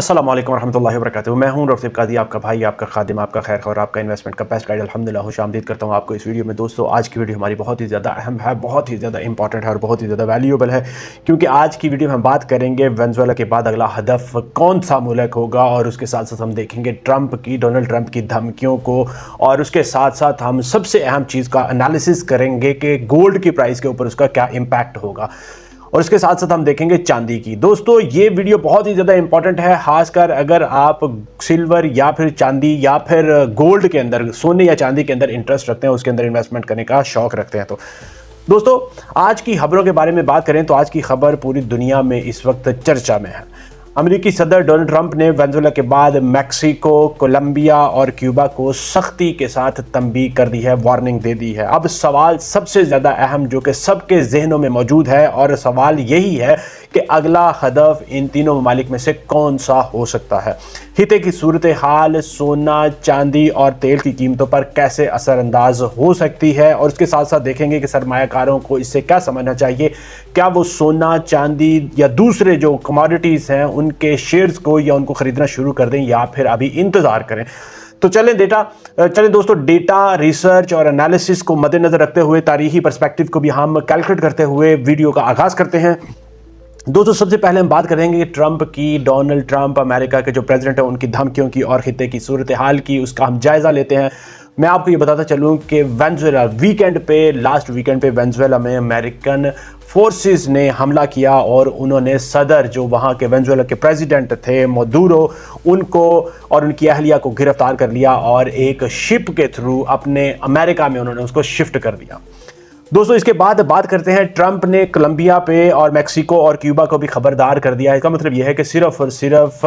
अस्सलाम वालेकुम रहमतुल्लाहि व बरकातहू। मैं हूं रफीक कादी, आपका भाई, आपका खादिम, आपका खैर और आपका इन्वेस्टमेंट का बेस्ट गाइड। अल्हम्दुलिल्लाह खुशामदीद करता हूं आपको इस वीडियो में। दोस्तों, आज की वीडियो हमारी बहुत ही ज़्यादा अहम है, बहुत ही ज़्यादा इंपॉर्टेंट है और बहुत ही ज़्यादा वैल्यूएबल है, क्योंकि आज की वीडियो में हम बात करेंगे वेनेजुएला के बाद अगला हदफ कौन सा मुल्क होगा, और उसके साथ साथ हम देखेंगे डोनाल्ड ट्रंप की धमकियों को, और उसके साथ साथ हम सबसे अहम चीज़ का एनालिसिस करेंगे कि गोल्ड की प्राइस के ऊपर उसका क्या इम्पैक्ट होगा, और इसके साथ साथ हम देखेंगे चांदी की। दोस्तों, ये वीडियो बहुत ही ज़्यादा इंपॉर्टेंट है, खासकर अगर आप सिल्वर या फिर चांदी या फिर गोल्ड के अंदर, सोने या चांदी के अंदर इंटरेस्ट रखते हैं, उसके अंदर इन्वेस्टमेंट करने का शौक रखते हैं। तो दोस्तों, आज की खबरों के बारे में बात करें तो आज की खबर पूरी दुनिया में इस वक्त चर्चा में है। अमेरिकी सदर डोनाल्ड ट्रंप ने वेनेजुएला के बाद मैक्सिको, कोलंबिया और क्यूबा को सख्ती के साथ तंबीह कर दी है, वार्निंग दे दी है। अब सवाल सबसे ज़्यादा अहम जो कि सबके जहनों में मौजूद है, और सवाल यही है कि अगला हदफ इन तीनों ममालिक में से कौन सा हो सकता है। हिते की सूरत हाल सोना, चांदी और तेल की कीमतों पर कैसे असरअंदाज हो सकती है, और उसके साथ साथ देखेंगे कि सरमायाकारों को इससे क्या समझना चाहिए। क्या वो सोना, चांदी या दूसरे जो कमोडिटीज़ हैं उनके शेयर्स को या उनको ख़रीदना शुरू कर दें, या फिर अभी इंतज़ार करें। तो चलें दोस्तों, डेटा रिसर्च और एनालिसिस को मद्देनज़र रखते हुए, तारीखी पर्सपेक्टिव को भी हम कैलकुलेट करते हुए वीडियो का आगाज़ करते हैं। दोस्तों, सबसे पहले हम बात करेंगे कि डोनाल्ड ट्रंप अमेरिका के जो प्रेसिडेंट हैं उनकी धमकियों की और खित्ते की सूरत हाल की, उसका हम जायज़ा लेते हैं। मैं आपको ये बताता चलूँ कि लास्ट वीकेंड पे वेनेजुएला में अमेरिकन फोर्सेस ने हमला किया, और उन्होंने सदर जो वहाँ के वेनेजुएला के प्रेसिडेंट थे मदुरो, उनको और उनकी अहलिया को गिरफ्तार कर लिया, और एक शिप के थ्रू अपने अमेरिका में उन्होंने उसको शिफ्ट कर दिया। दोस्तों, इसके बाद बात करते हैं, ट्रंप ने कोलंबिया पे और मैक्सिको और क्यूबा को भी खबरदार कर दिया है। इसका मतलब यह है कि सिर्फ और सिर्फ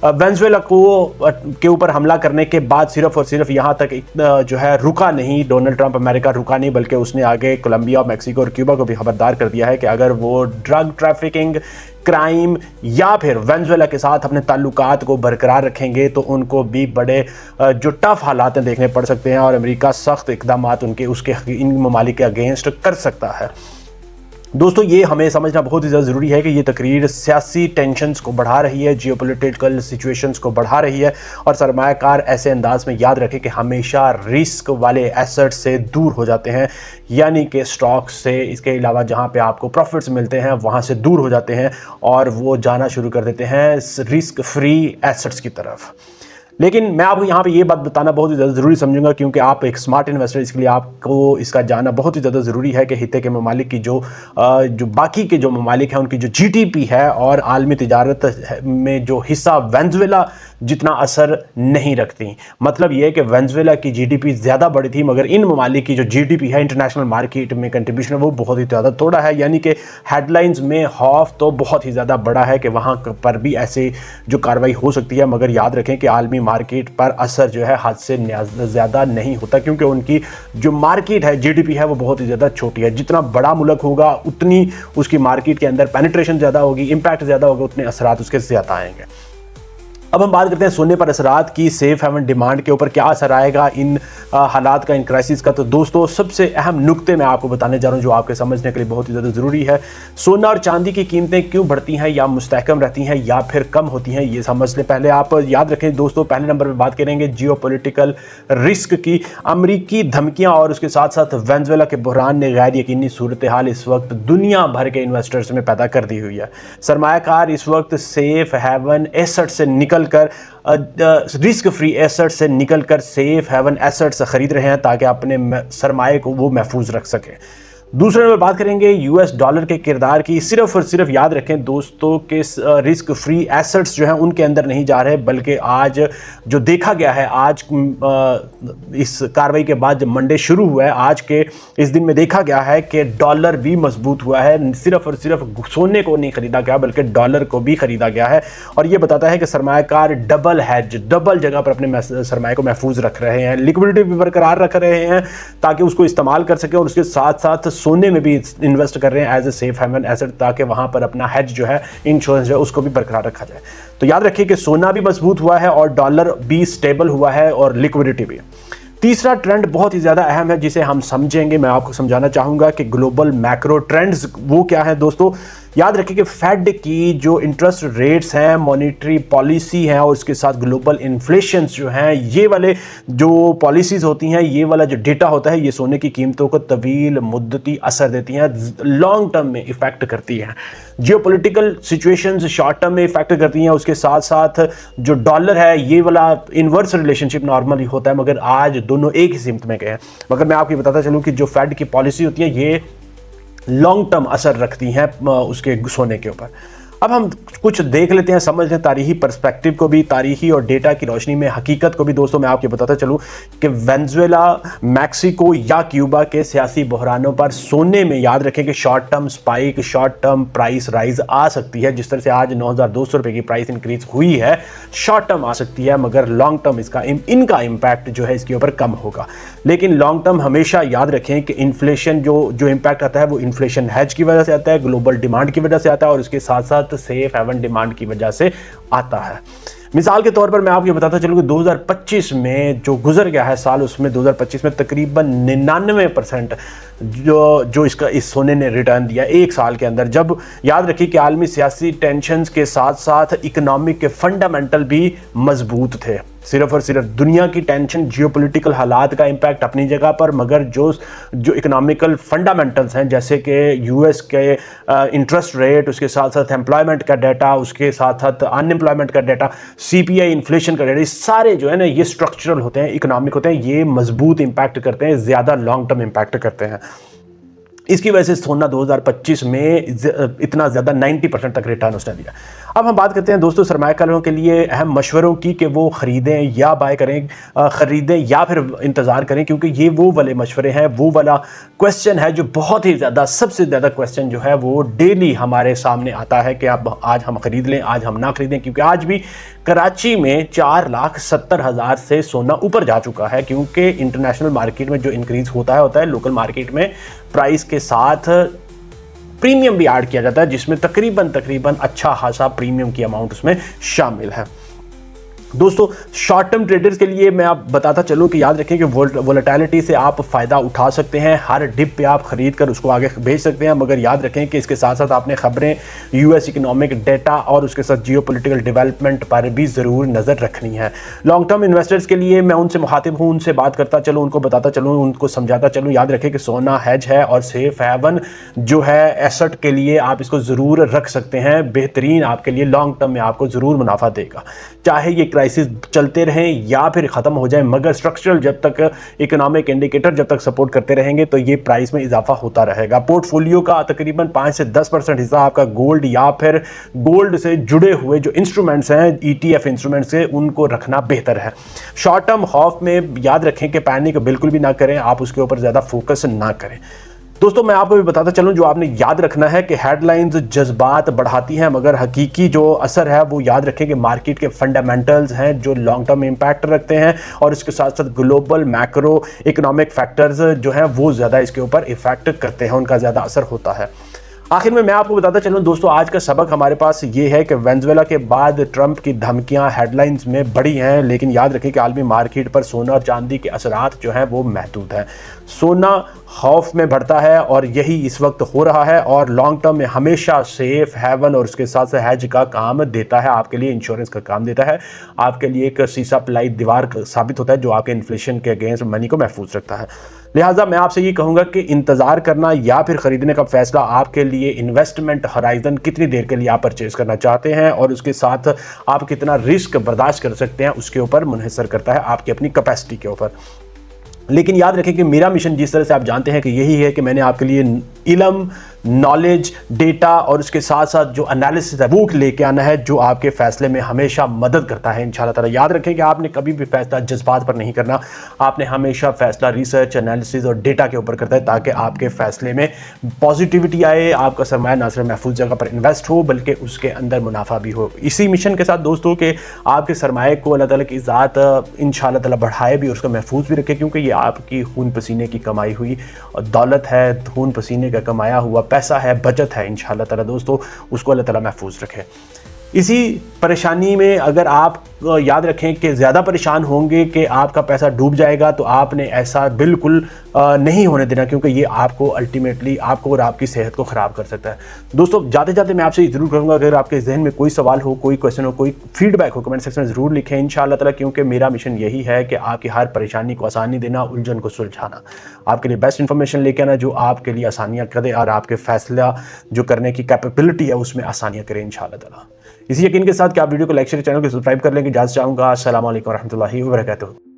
वेनेजुएला के ऊपर हमला करने के बाद सिर्फ और सिर्फ यहाँ तक जो है रुका नहीं डोनाल्ड ट्रंप, अमेरिका रुका नहीं, बल्कि उसने आगे कोलंबिया, मैक्सिको और क्यूबा को भी खबरदार कर दिया है कि अगर वो ड्रग ट्रैफिकिंग, क्राइम या फिर वेनेजुएला के साथ अपने ताल्लुकात को बरकरार रखेंगे तो उनको भी बड़े जो टफ हालात देखने पड़ सकते हैं, और अमेरिका सख्त इकदाम इन ममालिक के अगेंस्ट कर सकता है। दोस्तों, ये हमें समझना बहुत ही ज़्यादा ज़रूरी है कि ये तकरीर सियासी टेंशन्स को बढ़ा रही है, जियोपॉलिटिकल सिचुएशंस को बढ़ा रही है, और सरमायाकार ऐसे अंदाज में याद रखें कि हमेशा रिस्क वाले एसेट्स से दूर हो जाते हैं, यानी कि स्टॉक्स से, इसके अलावा जहाँ पे आपको प्रॉफिट्स मिलते हैं वहाँ से दूर हो जाते हैं, और वो जाना शुरू कर देते हैं रिस्क फ्री एसेट्स की तरफ। लेकिन मैं आपको यहाँ पे ये बात बताना बहुत ही ज़्यादा ज़रूरी समझूंगा, क्योंकि आप एक स्मार्ट इन्वेस्टर, इसके लिए आपको इसका जानना बहुत ही ज़्यादा ज़रूरी है कि हिते के ममालिक की जो बाकी के जो ममालिक हैं उनकी जो जीडीपी है और आलमी तिजारत में जो हिस्सा वेनेजुएला जितना असर नहीं रखती। मतलब ये है कि वेनेजुएला की जीडीपी ज़्यादा बड़ी थी, मगर इन ममालिक की जो जीडीपी है इंटरनेशनल मार्केट में कंट्रीब्यूशन वो बहुत ही ज़्यादा थोड़ा है, यानी कि हेडलाइंस में खौफ तो बहुत ही ज़्यादा बड़ा है कि वहाँ पर भी ऐसे जो कार्रवाई हो सकती है, मगर याद रखें कि आलमी मार्केट पर असर जो है हद से ज़्यादा नहीं होता, क्योंकि उनकी जो मार्केट है, जीडीपी है, वो बहुत ही ज़्यादा छोटी है। जितना बड़ा मुल्क होगा उतनी उसकी मार्केट के अंदर पेनिट्रेशन ज़्यादा होगी, इम्पैक्ट ज़्यादा होगा, उतने असरात उसके ज़्यादा आएंगे। अब हम बात करते हैं सोने पर असरात की, सेफ हेवन डिमांड के ऊपर क्या असर आएगा इन हालात का, इन क्राइसिस का। तो दोस्तों, सबसे अहम नुक्ते मैं आपको बताने जा रहा हूं जो आपके समझने के लिए बहुत ही ज़्यादा ज़रूरी है। सोना और चांदी की कीमतें क्यों बढ़ती हैं या मुस्तहकम रहती हैं या फिर कम होती हैं, ये समझ ले। पहले आप याद रखें दोस्तों, पहले नंबर पर बात करेंगे जियोपॉलिटिकल रिस्क की। अमरीकी धमकियाँ और उसके साथ साथ वेनेजुएला के बहरान ने गैर यकीनी सूरत हाल इस वक्त दुनिया भर के इन्वेस्टर्स में पैदा कर दी हुई है। सरमायाकार इस वक्त सेफ हेवन एसेट से निकलकर रिस्क फ्री एसेट से निकलकर सेफ हेवन एसेट्स खरीद रहे हैं, ताकि अपने सरमाए को वो महफूज रख सकें। दूसरे नंबर बात करेंगे यूएस डॉलर के किरदार की। सिर्फ और सिर्फ याद रखें दोस्तों कि रिस्क फ्री एसेट्स जो हैं उनके अंदर नहीं जा रहे, बल्कि आज जो देखा गया है, आज इस कार्रवाई के बाद जब मंडे शुरू हुआ है, आज के इस दिन में देखा गया है कि डॉलर भी मजबूत हुआ है। सिर्फ और सिर्फ सोने को नहीं खरीदा गया, बल्कि डॉलर को भी खरीदा गया है, और ये बताता है कि सरमायाकार डबल जगह पर अपने सरमाए को महफूज रख रहे हैं, लिक्विडिटी भी बरकरार रख रहे हैं ताकि उसको इस्तेमाल कर सके, और उसके साथ साथ सोने में भी इन्वेस्ट कर रहे हैं as a safe haven asset, ताकि वहां पर अपना हेज जो है, इंश्योरेंस जो है, उसको भी बरकरार रखा जाए। तो याद रखिए कि सोना भी मजबूत हुआ है और डॉलर भी स्टेबल हुआ है, और लिक्विडिटी भी। तीसरा ट्रेंड बहुत ही ज़्यादा अहम है जिसे हम समझेंगे, मैं आपको समझाना चाहूँगा कि ग्लोबल मैक्रो ट्रेंड्स वो क्या है दोस्तों। याद रखें कि फेड की जो इंटरेस्ट रेट्स हैं, मॉनेटरी पॉलिसी है और उसके साथ ग्लोबल इन्फ्लेशन जो हैं, ये वाले जो पॉलिसीज़ होती हैं, ये वाला जो डेटा होता है, ये सोने की कीमतों को तवील मुद्दती असर देती हैं, लॉन्ग टर्म में इफ़ेक्ट करती हैं। जियोपॉलिटिकल सिचुएशंस शॉर्ट टर्म में इफ़ेक्ट करती हैं, उसके साथ साथ जो डॉलर है, ये वाला इन्वर्स रिलेशनशिप नॉर्मली होता है, मगर आज दोनों एक ही सिमत में गए हैं। मगर मैं आपको बताता चलूँ कि जो फेड की पॉलिसी होती है, ये लॉन्ग टर्म असर रखती हैं उसके सोने के ऊपर। अब हम कुछ देख लेते हैं, समझ लें तारीखी पर्सपेक्टिव को भी, तारीखी और डेटा की रोशनी में हकीकत को भी। दोस्तों मैं आपको बताता चलूं कि वेनेजुएला, मैक्सिको या क्यूबा के सियासी बहरानों पर सोने में याद रखें कि short term spike, short term price rise आ सकती है। जिस तरह से आज 9,200 रुपये की प्राइस इंक्रीज हुई है, शॉर्ट टर्म आ सकती है, मगर लॉन्ग टर्म इनका इम्पैक्ट जो है इसके ऊपर कम होगा। लेकिन लॉन्ग टर्म हमेशा याद रखें कि इन्फ्लेशन जो इम्पैक्ट आता है वो इन्फ्लेशन हेज की वजह से आता है, ग्लोबल डिमांड की वजह से आता है और उसके साथ साथ सेफ हेवन डिमांड की वजह से आता है। मिसाल के तौर पर मैं आपको बताता चलूँ कि 2025 में जो गुजर गया है साल, उसमें 2025 में तकरीबन 99% जो इस सोने ने रिटर्न दिया एक साल के अंदर। जब याद रखिए कि आलमी सियासी टेंशन्स के साथ साथ इकोनॉमिक के फंडामेंटल भी मजबूत थे। सिर्फ और सिर्फ दुनिया की टेंशन, जियोपॉलिटिकल हालात का इम्पैक्ट अपनी जगह पर, मगर जो इकोनॉमिकल फंडामेंटल्स हैं जैसे कि यूएस के इंटरेस्ट रेट, उसके साथ साथ एम्प्लॉयमेंट का डाटा, उसके साथ साथ अनएम्प्लॉयमेंट का डाटा, सीपीआई इन्फ्लेशन का डाटा, ये सारे जो है ना ये स्ट्रक्चरल होते हैं, इकोनॉमिक होते हैं, ये मजबूत इम्पैक्ट करते हैं, ज़्यादा लॉन्ग टर्म इम्पैक्ट करते हैं। इसकी वजह से सोना 2025 में इतना ज़्यादा 90% तक रिटर्न उसने दिया। अब हम बात करते हैं दोस्तों सरमायाकारों के लिए अहम मशवरों की कि वो ख़रीदें या बाय करें, ख़रीदें या फिर इंतज़ार करें, क्योंकि ये वो वाले मशवरे हैं, वो वाला क्वेश्चन है जो बहुत ही ज़्यादा, सबसे ज़्यादा क्वेश्चन जो है वो डेली हमारे सामने आता है कि अब आज हम ख़रीद लें, आज हम ना ख़रीदें। क्योंकि आज भी कराची में 4,70,000 से सोना ऊपर जा चुका है, क्योंकि इंटरनेशनल मार्केट में जो इंक्रीज़ होता है लोकल मार्केट में प्राइस के साथ प्रीमियम भी ऐड किया जाता है, जिसमें तकरीबन अच्छा खासा प्रीमियम की अमाउंट उसमें शामिल है। दोस्तों शॉर्ट टर्म ट्रेडर्स के लिए मैं आप बताता चलूँ कि याद रखें कि वोलेटिलिटी से आप फ़ायदा उठा सकते हैं, हर डिप पे आप ख़रीद कर उसको आगे भेज सकते हैं, मगर याद रखें कि इसके साथ साथ आपने ख़बरें, यूएस इकोनॉमिक डेटा और उसके साथ जियोपॉलिटिकल डेवलपमेंट पर भी ज़रूर नज़र रखनी है। लॉन्ग टर्म इन्वेस्टर्स के लिए मैं उनसे मुखातिब हूँ, उनसे बात करता चलूँ, उनको बताता चलूँ, उनको समझाता चलूँ। याद रखें कि सोना हेज है और सेफ हेवन जो है एसेट के लिए आप इसको ज़रूर रख सकते हैं, बेहतरीन आपके लिए लॉन्ग टर्म में आपको ज़रूर मुनाफा देगा, चाहे ये क्राइसिस चलते रहें या फिर ख़त्म हो जाए, मगर स्ट्रक्चरल जब तक इकोनॉमिक इंडिकेटर जब तक सपोर्ट करते रहेंगे तो ये प्राइस में इजाफा होता रहेगा। पोर्टफोलियो का तकरीबन 5 से 10% हिस्सा आपका गोल्ड या फिर गोल्ड से जुड़े हुए जो इंस्ट्रूमेंट्स हैं, ETF इंस्ट्रूमेंट्स से, उनको रखना बेहतर है। शॉर्ट टर्म खौफ में याद रखें कि पैनिक बिल्कुल भी ना करें, आप उसके ऊपर ज़्यादा फोकस ना करें। दोस्तों मैं आपको भी बताता चलूं, जो आपने याद रखना है कि हेडलाइंस जज्बात बढ़ाती हैं, मगर हकीकी जो असर है वो याद रखें कि मार्केट के फंडामेंटल्स हैं जो लॉन्ग टर्म इम्पैक्ट रखते हैं, और इसके साथ साथ ग्लोबल मैक्रो इकोनॉमिक फैक्टर्स जो हैं वो ज़्यादा इसके ऊपर इफेक्ट करते हैं, उनका ज़्यादा असर होता है। आखिर में मैं आपको बताता चलूं दोस्तों, आज का सबक हमारे पास ये है कि वेनेजुएला के बाद ट्रंप की धमकियां हेडलाइंस में बड़ी हैं, लेकिन याद रखें कि आलमी मार्केट पर सोना और चांदी के असरात जो हैं वो महदूद हैं। सोना खौफ में बढ़ता है और यही इस वक्त हो रहा है, और लॉन्ग टर्म में हमेशा सेफ हेवन और उसके साथ साथ हेज का काम देता है, आपके लिए इंश्योरेंस का काम देता है, आपके लिए एक सीसा पिलाई दीवार साबित होता है जो आपके इन्फ्लेशन के अगेंस्ट मनी को महफूज रखता है। लिहाजा मैं आपसे ये कहूँगा कि इंतज़ार करना या फिर ख़रीदने का फ़ैसला आपके लिए इन्वेस्टमेंट हराइजन कितनी देर के लिए आप परचेज़ करना चाहते हैं और उसके साथ आप कितना रिस्क बर्दाश्त कर सकते हैं उसके ऊपर मुनहसर करता है, आपकी अपनी कैपेसिटी के ऊपर। लेकिन याद रखें कि मेरा मिशन जिस तरह से आप जानते हैं कि यही है कि मैंने आपके लिए इल्म, नॉलेज, डेटा और उसके साथ साथ जो एनालिसिस है वो लेके आना है, जो आपके फ़ैसले में हमेशा मदद करता है इंशाल्लाह ताला। याद रखें कि आपने कभी भी फ़ैसला जज्बात पर नहीं करना, आपने हमेशा फ़ैसला रिसर्च, एनालिसिस और डेटा के ऊपर करता है, ताकि आपके फ़ैसले में पॉजिटिविटी आए, आपका सरमाया ना सिर्फ महफूज जगह पर इन्वेस्ट हो बल्कि उसके अंदर मुनाफा भी हो। इसी मिशन के साथ दोस्तों के आपके सरमाए को अल्लाह ताला की ज़ात इंशाल्लाह ताला बढ़ाए भी और उसको महफूज भी रखे, क्योंकि ये आपकी खून पसीने की कमाई हुई दौलत है, खून पसीने का कमाया हुआ पैसा है, बचत है। इंशाल्लाह ताला दोस्तों उसको अल्लाह ताला महफूज रखे। इसी परेशानी में अगर आप याद रखें कि ज़्यादा परेशान होंगे कि आपका पैसा डूब जाएगा, तो आपने ऐसा बिल्कुल नहीं होने देना, क्योंकि ये आपको अल्टीमेटली आपको और आपकी सेहत को ख़राब कर सकता है। दोस्तों जाते जाते मैं आपसे ज़रूर कहूँगा, अगर आपके जहन में कोई सवाल हो, कोई क्वेश्चन हो, कोई फीडबैक हो, कमेंट सेक्शन में ज़रूर लिखें इंशाअल्लाह ताला, क्योंकि मेरा मिशन यही है कि आपकी हर परेशानी को आसानी देना, उलझन को सुलझाना, आपके लिए बेस्ट इन्फॉर्मेशन लेके आना जो आपके लिए आसानियाँ करे और आपके फैसला जो करने की कैपेबिलिटी है उसमें आसानियाँ करें इंशाअल्लाह ताला। इसी यकीन के साथ कि आप वीडियो को लाइक शेयर, चैनल को सब्सक्राइब कर लेंगे, इजाज़त चाहूँगा। अस्सलाम वालेकुम रहमतुल्लाहि व बरकातुहू।